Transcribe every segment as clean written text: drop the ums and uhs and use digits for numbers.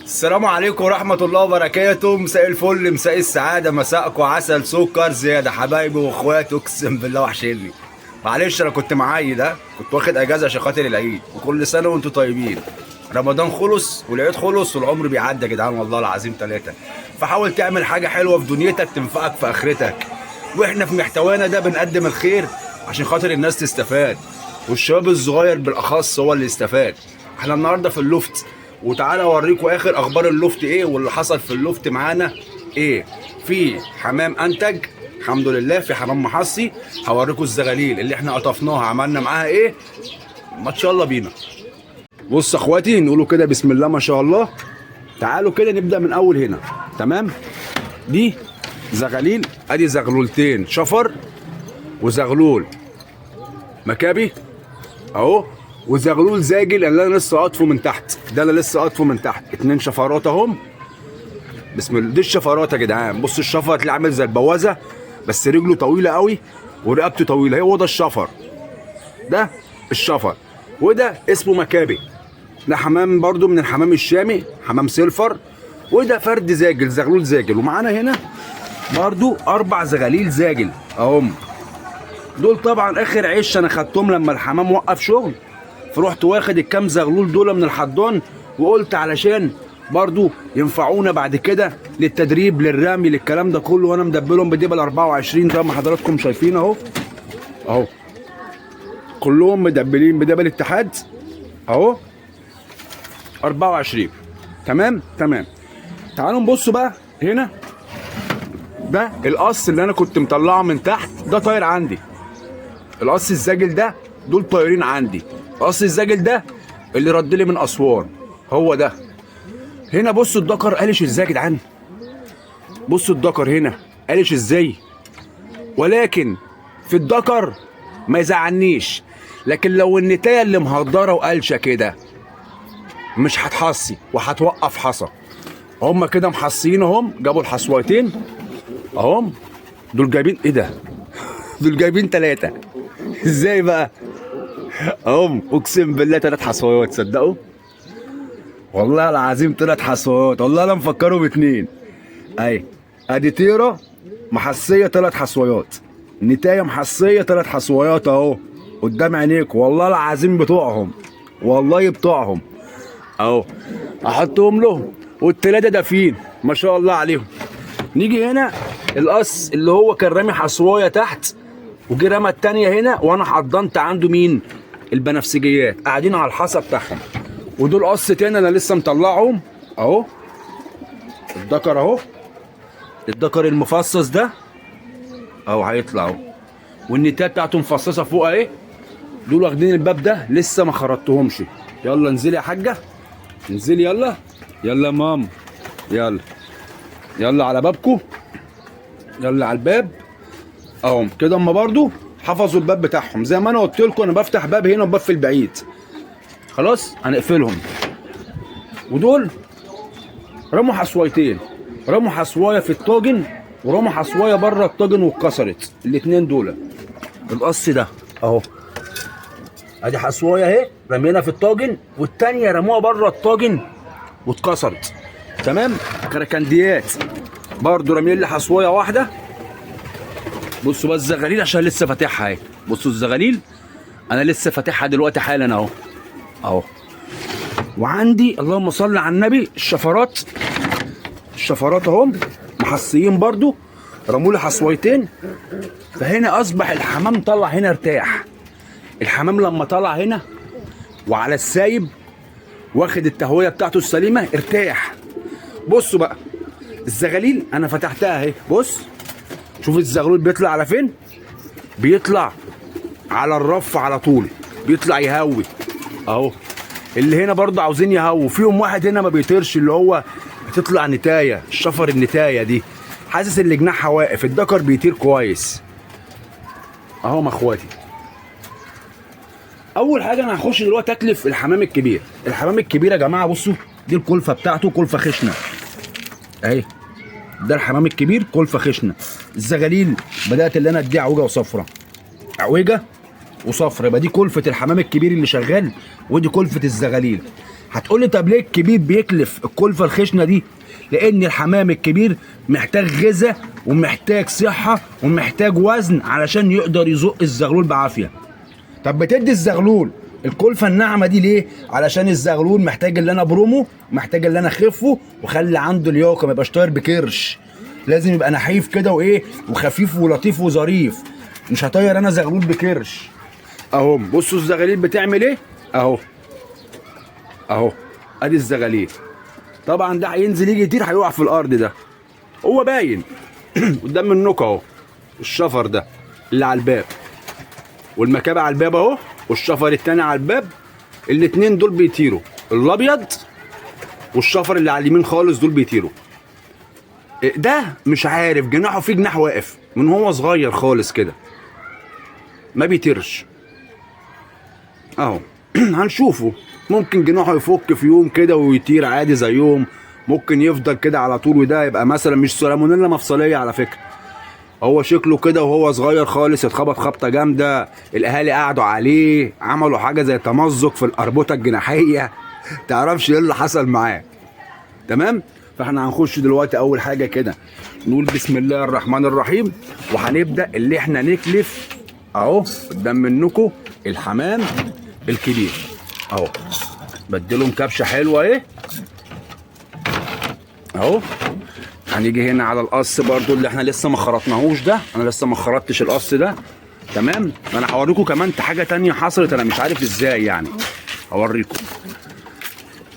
السلام عليكم ورحمة الله وبركاته. مساء الفل، مساء السعادة، مساءكم عسل سكر زيادة حبايبي واخواتي، اقسم بالله وحشني. معلش انا كنت معايد، كنت واخد اجازة عشان خاطر العيد، وكل سنة وانتم طيبين. رمضان خلص والعيد خلص والعمر بيعدي يا جدعان، والله العظيم ثلاثة. فحاول تعمل حاجة حلوة في دنيتك تنفعك في اخرتك، واحنا في محتوانا ده بنقدم الخير عشان خاطر الناس تستفاد، والشباب الصغير بالاخص هو اللي يستفاد. احنا النهارده في اللفت، وتعالى اوريكم اخر اخبار اللفت ايه واللي حصل في اللفت معانا ايه. في حمام انتج الحمد لله، في حمام محصي. هوريكم الزغاليل اللي احنا قطفناها عملنا معاها ايه. ما شاء الله بينا. بص يا اخواتي، نقولوا كده بسم الله ما شاء الله. تعالوا كده نبدا من اول هنا. تمام، دي زغاليل، ادي زغلولتين شفر وزغلول مكابي اهو، وزغلول زاجل اللي انا لسه قاطفه من تحت. ده انا لسه قاطفه من تحت، اتنين شفرات اهم. بسم الله. دي الشفرات يا جدعان. بص الشفر اللي عامل زي البوازه، بس رجله طويله قوي ورقبته طويله. هو ده الشفر، ده الشفر. وده اسمه مكابي، ده حمام برضو من الحمام الشامي، حمام سيلفر. وده فرد زاجل، زغلول زاجل. ومعانا هنا برضو 4 زغاليل زاجل اهم. دول طبعا اخر عيش انا خدتهم لما الحمام وقف شغل، فرحت واخد الكام زغلول دول من الحضان، وقلت علشان برضو ينفعونا بعد كده للتدريب للرمي للكلام ده كله. وانا مدبلهم بدبل 24 زي ما حضراتكم شايفين اهو اهو، كلهم مدبلين بدبل اتحاد اهو 24. تمام تمام. تعالوا نبصوا بقى هنا. ده القص اللي انا كنت مطلعه من تحت، ده طاير عندي. القص الزاجل ده دول طايرين عندي. قص الزاجل ده اللي رد لي من اسوان، هو ده. هنا بصوا الدكر قالش ازاي يا جدعان، بصوا الدكر هنا قالش ازاي. ولكن في الدكر ما يزعلنيش، لكن لو النتايه اللي مهدره وقالشه كده مش هتحصي وهتوقف حصى. هم كده محصيين اهم، جابوا الحصويتين اهم. دول جايبين ايه ده؟ دول جايبين 3. ازاي بقى؟ اهم اقسم بالله 3 حصويات، تصدقوا؟ والله العظيم 3 حصويات، والله انا مفكره ب2. اي ادي طيره محصيه 3 حصويات، نتايه محصيه 3 حصويات اهو قدام عينيكم، والله العظيم بتوعهم، والله بتوعهم اهو. احطهم لهم والتلاته دافين ما شاء الله عليهم. نيجي هنا القص اللي هو كان رامي حصوايه تحت، وجي رمى التانيه هنا، وانا حضنت عنده مين؟ البنفسجيات قاعدين على الحصى بتاعهم. ودول قص تاني انا لسه مطلعهم اهو. الدكر اهو، الدكر المفصص ده اهو هيطلع اهو، والنتايه بتاعته مفصصه فوق اهي. دول واخدين الباب ده لسه ما خرطتهمش. يلا انزلي يا حاجه، انزلي يلا. يلا يا ماما، يلا يلا على بابكم، يلا على الباب اهو كده. اما برضو حفظوا الباب بتاعهم زي ما انا قلت لكم، انا بفتح باب هنا وباب في البعيد. خلاص هنقفلهم. ودول رموا حصويتين، رموا حصوايه في الطاجن ورموا حصوايه بره الطاجن واتكسرت. الاتنين دول القص ده اهو، ادي حصوايه اهي رمينا في الطاجن، والتانيه رموها بره الطاجن واتكسرت. تمام. كركنديات برضو راميين لي حصوايه واحده. بصوا بقى الزغاليل عشان لسه فاتحها اهي. بصوا الزغاليل انا لسه فاتحها دلوقتي حالا اهو اهو. وعندي اللهم صل على النبي الشفرات، الشفرات اهم محصيين برضو، رموا لي حصويتين. فهنا اصبح الحمام طلع هنا ارتاح. الحمام لما طلع هنا وعلى السايب واخد التهويه بتاعته السليمه ارتاح. بصوا بقى الزغاليل انا فتحتها اهي. بص شوف الزغلول بيطلع على فين، بيطلع على الرف على طول، بيطلع يهوي اهو. اللي هنا برضه عاوزين يهووا فيهم. واحد هنا ما بيطيرش، اللي هو بتطلع نتايه، الشفر النتايه دي حاسس ان جناحها واقف. الدكر بيطير كويس اهو يا اخواتي. اول حاجه انا هخش دلوقتي اكلف الحمام الكبير. الحمام الكبير يا جماعه بصوا دي الكلفه بتاعته، كلفه خشنه اهي. ده الحمام الكبير كلفه خشنه. الزغاليل بدات اللي انا ادي عوجه وصفره، عوجه وصفر، يبقى دي كلفه الحمام الكبير اللي شغال، ودي كلفه الزغاليل. هتقول لي طب ليه الكبير بيكلف الكلفه الخشنه دي؟ لان الحمام الكبير محتاج غذاء ومحتاج صحه ومحتاج وزن علشان يقدر يزق الزغلول بعافيه. طب بتدي الزغلول الكلفه الناعمه دي ليه؟ علشان الزغلول محتاج اللي انا ابرمه، محتاج اللي انا اخفه واخلي عنده لياقه، ما يبقاش طاير بكرش. لازم يبقى نحيف كده وايه وخفيف ولطيف وظريف. مش هطير انا زغلول بكرش. اهو بصوا الزغاليل بتعمل ايه؟ اهو اهو ادي الزغاليل. طبعا ده هينزل يجي يطير هيقع في الارض، ده هو باين قدام منك اهو. الشفر ده اللي على الباب والمكابه على الباب اهو، والشفر التاني على الباب. الاتنين دول بيطيروا، الابيض والشفر اللي على اليمين خالص دول بيطيروا. ده مش عارف جناحه، فيه جناح واقف من هو صغير خالص كده ما بيطيرش اهو. هنشوفه، ممكن جناحه يفك في يوم كده ويطير عادي زيهم، ممكن يفضل كده على طول. وده يبقى مثلا مش سالمونيلا مفصليه على فكره، هو شكله كده وهو صغير خالص اتخبط خبطه جامده، الاهالي قعدوا عليه عملوا حاجه زي تمزق في الاربطه الجناحيه، تعرفش ايه اللي حصل معاه. تمام؟ فاحنا هنخش دلوقتي اول حاجه كده نقول بسم الله الرحمن الرحيم، وهنبدا اللي احنا نكلف اهو قدام منكم الحمام الكبير اهو. بديلهم كبشه حلوه اهي اهو. هنيجي هنا على القص برضو اللي احنا لسه ما خرطناهوش ده، انا لسه ما خرطتش القص ده. تمام؟ انا هوريكم كمان حاجه تانية حصلت انا مش عارف ازاي يعني، هوريكم.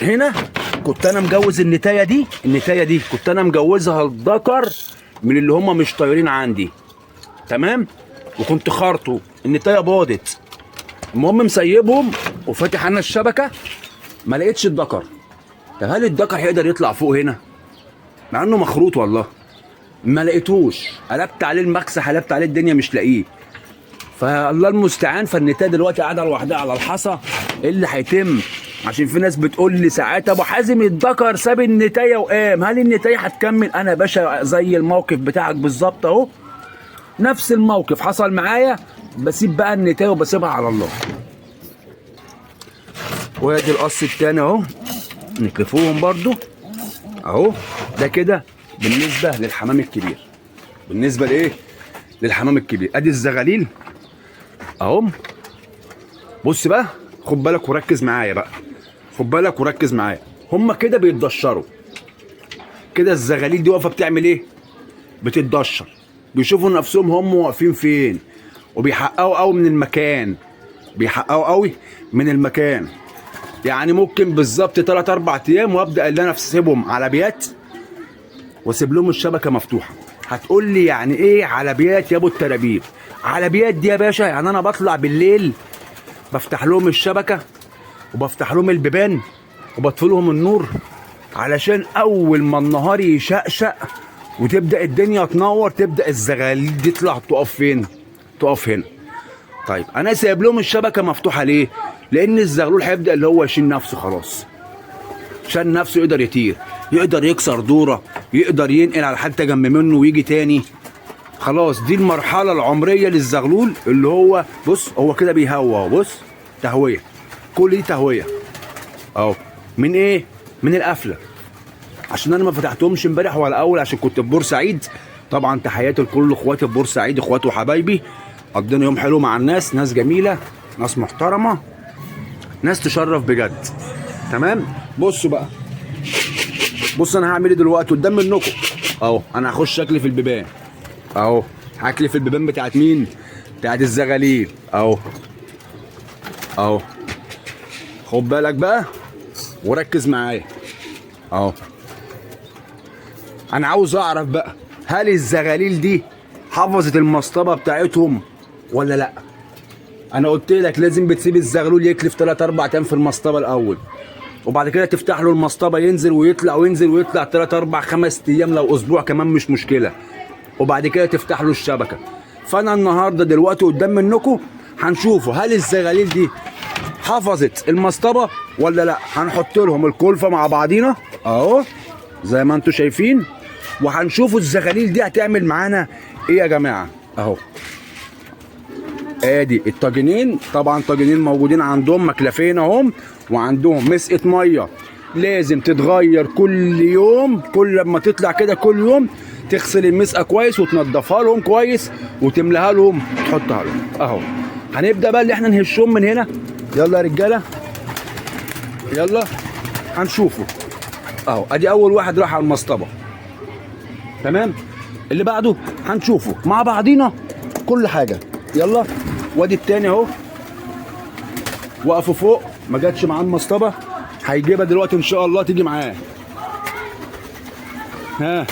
هنا كنت انا مجوز النتايه دي كنت انا مجوزها الذكر من اللي هم مش طايرين عندي. تمام؟ وكنت خارطه، النتايه باضت. المهم مسيبهم وفاتح انا الشبكه، ما لقيتش الذكر. طب هل الذكر هيقدر يطلع فوق هنا؟ مع انه مخروط والله ما لقيتوش. قلبت عليه المكسح، قلبت عليه الدنيا مش لاقيه. فالله المستعان. فالنتايه دلوقتي قاعده لوحدها على الحصى. ايه اللي هيتم؟ عشان في ناس بتقول لي ساعات ابو حازم الذكر ساب النتايه وقام، هل النتايه هتكمل؟ انا يا باشا زي الموقف بتاعك بالظبط اهو، نفس الموقف حصل معايا. بسيب بقى النتايه وبسيبها على الله. وادي القص التاني اهو، نكلفوهم برضو اهو. ده كده بالنسبه للحمام الكبير. بالنسبه لايه؟ للحمام الكبير. ادي الزغاليل اهو. بص بقى، خد بالك وركز معايا بقى، خد بالك وركز معايا. هما كده بيتدشروا كده. الزغاليل دي واقفه بتعمل ايه؟ بتتدشر. بيشوفوا نفسهم هم واقفين فين، وبيحققوا قوي من المكان، بيحققوا قوي من المكان. يعني ممكن بالظبط 3 4 ايام وابدا اللي انا اسيبهم على بيات واسيب لهم الشبكه مفتوحه. هتقول لي يعني ايه على بيات يا ابو الترابيب؟ على بيات دي يا باشا يعني انا بطلع بالليل بفتح لهم الشبكه وبفتح لهم البيبان وبطفي لهم النور، علشان اول ما النهار يشقشق وتبدا الدنيا تنور تبدا الزغاليل دي تطلع تقف فين؟ تقف هنا. طيب انا سايب لهم الشبكه مفتوحه ليه؟ لان الزغلول هيبدا اللي هو يشيل نفسه خلاص، عشان نفسه يقدر يطير، يقدر يكسر دوره، يقدر ينقل على حته جنب منه ويجي تاني. خلاص دي المرحله العمريه للزغلول اللي هو بص هو كده بيهوى اهو. بص تهويه، كل دي تهويه اهو. من ايه؟ من القفله. عشان انا ما فتحتهمش امبارح ولا اول عشان كنت في بورسعيد. طبعا تحياتي لكل اخواتي في بورسعيد، اخواتي وحبايبي. قضينا يوم حلو مع الناس، ناس جميله، ناس محترمه، ناس تشرف بجد. تمام؟ بصوا بقى، بص انا هعمل ايه دلوقتي قدام منكم اهو. انا هخش اكلف البيبان اهو، هكلف البيبان بتاعت مين؟ بتاعت الزغاليل اهو اهو. خد بالك بقى وركز معايا اهو. انا عاوز اعرف بقى هل الزغاليل دي حفظت المصطبه بتاعتهم ولا لا؟ انا قلت لك لازم بتسيب الزغلول يكلف 3 4 ايام في المصطبه الاول، وبعد كده تفتح له المصطبه ينزل ويطلع وينزل ويطلع 3 4 5 ايام، لو اسبوع كمان مش مشكله، وبعد كده تفتح له الشبكه. فانا النهارده دلوقتي قدام منكم هنشوفوا هل الزغاليل دي حفظت المصطبه ولا لا. هنحط لهم الكلفه مع بعضينا اهو زي ما انتم شايفين، وهنشوفوا الزغاليل دي هتعمل معانا ايه يا جماعه اهو. ادي الطاجنين، طبعا طاجنين موجودين عندهم مكلفين اهم، وعندهم مسقه ميه لازم تتغير كل يوم، كل لما تطلع كده كل يوم تغسل المسقه كويس وتنضفها لهم كويس وتملاها لهم تحطها لهم اهو. هنبدا بقى اللي احنا نهشهم من هنا. يلا يا رجاله يلا هنشوفه اهو. ادي اول واحد راح على المصطبه، تمام. اللي بعده هنشوفه مع بعضينا كل حاجه. يلا وادي التاني اهو وقفوا فوق، ما جاتش معاه المصطبه، هيجيبها دلوقتي ان شاء الله تيجي معاه. ها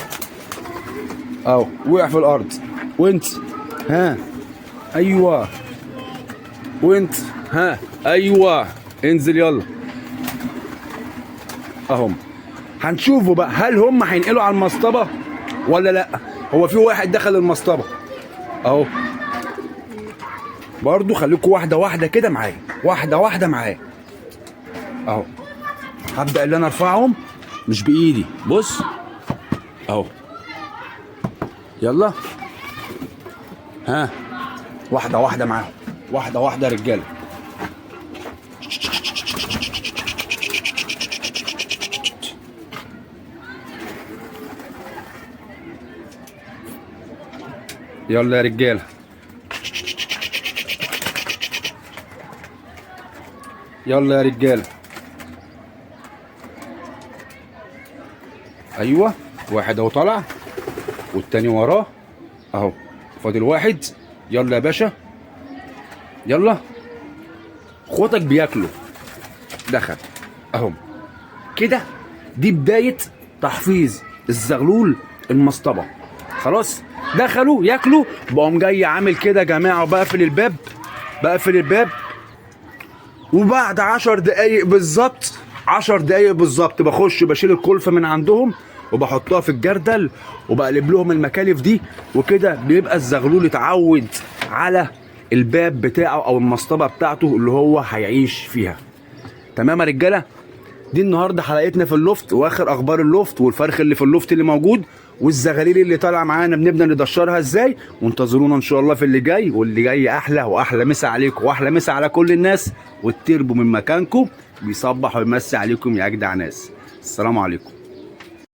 اهو وقع في الارض. وانت ها ايوه، وانت ها ايوه انزل يلا اهم. هنشوفوا بقى هل هم هينقلوا على المصطبه ولا لا. هو في واحد دخل المصطبه اهو، برضو خليكوا واحده واحده كده معايا، واحده واحده معايا اهو. هبدا اللي انا ارفعهم مش بايدي، بص اهو. يلا ها واحده واحده معاهم، واحده واحده يا رجاله. يلا يا رجاله يلا يا رجاله. ايوه واحد اهو طالع والتاني وراه اهو، فاضل واحد. يلا يا باشا يلا. اخواتك بياكلوا، دخل اهم كده. دي بدايه تحفيظ الزغلول المصطبه. خلاص دخلوا ياكلوا، بقوم جاي عامل كده يا جماعه وبقفل الباب، بقفل الباب. وبعد 10 دقايق بالظبط، 10 دقايق بالظبط بخش بشيل الكلفه من عندهم وبحطها في الجردل وبقلب لهم المكالف دي، وكده بيبقى الزغلول اتعود على الباب بتاعه او المصطبه بتاعته اللي هو هيعيش فيها. تمام يا رجاله. دي النهارده حلقتنا في اللوفت واخر اخبار اللوفت والفرخ اللي في اللوفت اللي موجود والزغاليل اللي طالعه معانا بنبدا ندشرها ازاي. وانتظرونا ان شاء الله في اللي جاي، واللي جاي احلى واحلى مسا عليكم واحلى مسا على كل الناس. والتربو من مكانكم بيصبح ويمسي عليكم يا اجدع ناس. السلام عليكم.